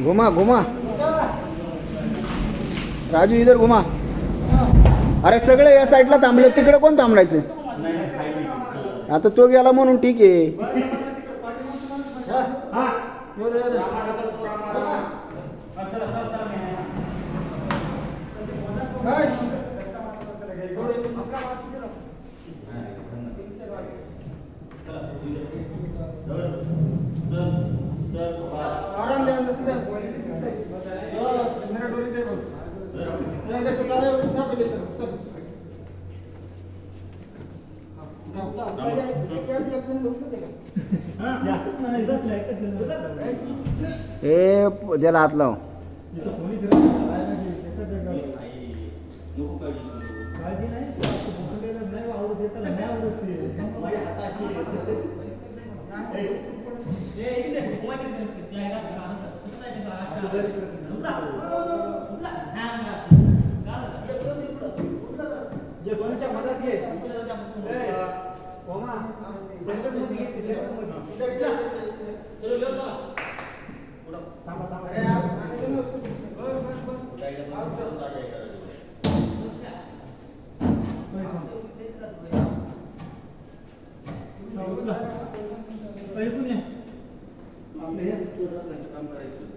घुमा घुमा राजू इधर घुमा. अरे सगळे या साईडला थांबले, तिकडे कोण थांबलायचे? आता तो गेला म्हणून ठीक आहे. ए त्याला हात लाव.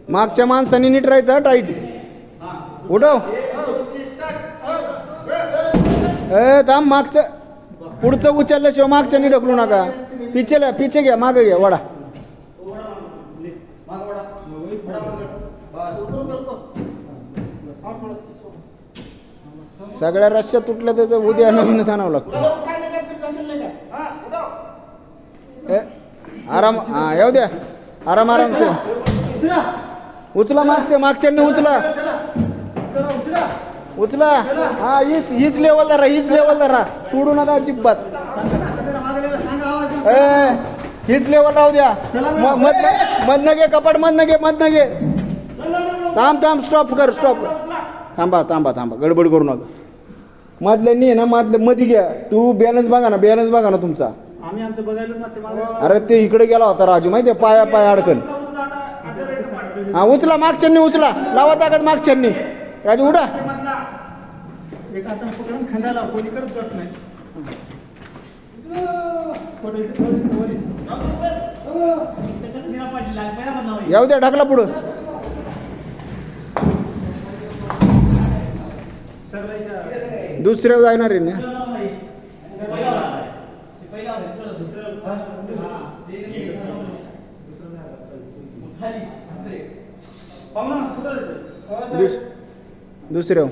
मागच्या माणसाने नीट राहायचं. टाईट उठव. ए थांब, मागचं पुढचं उचलल्याशिवाय मागच्यानी ढकलू नका. पिचे घ्या, मागे घ्या, वडा. सगळ्या रश्या तुटल्या तर उद्या नवीनच आणावं लागतं. आराम. हा येऊ द्या, आराम आरामचे उचला. मागच्यांनी उचला. हा हीच लेवल धरा, सोडू नका अजिबात. हीच लेवल राहू द्या. मधनं घे कपाट, मधनं घे. थांब स्टॉप कर. थांबा गडबड करू नका. मधल्यांनी आहे ना, मध्ये घ्या. तू बॅलन्स बघा ना तुमचा. अरे ते इकडे गेला होता राजू, माहितीये, पाया अडकल. हा उचला, मागच्यांनी उचला. लावा ताकद मागच्यांनी. राजू उडा. येऊ द्या, ढकला पुढं. दुसऱ्या जाणार आहे ना. दुसऱ्या